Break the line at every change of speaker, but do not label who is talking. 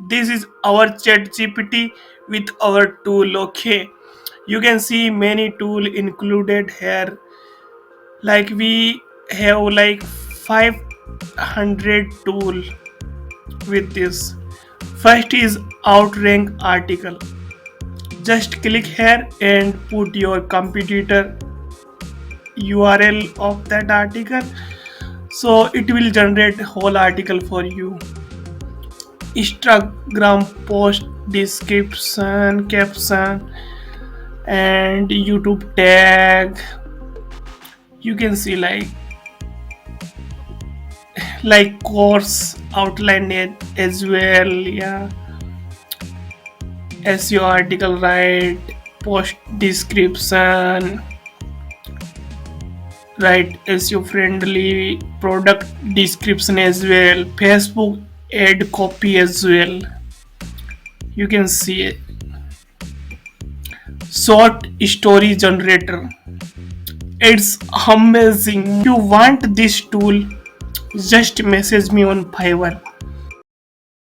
this is our chat GPT with our tool. Okay, you can see many tool included here, like we have like 500 tool with this. First is outrank article. Just click here and put your competitor URL of that article, so it will generate whole article for you. Instagram post description, caption, and YouTube tag. You can see like course outline it as well. Yeah, SEO article, right? Post description, right? SEO friendly product description as well. Facebook ad copy as well. You can see it. Short story generator. It's amazing. If you want this tool, just message me on Fiverr.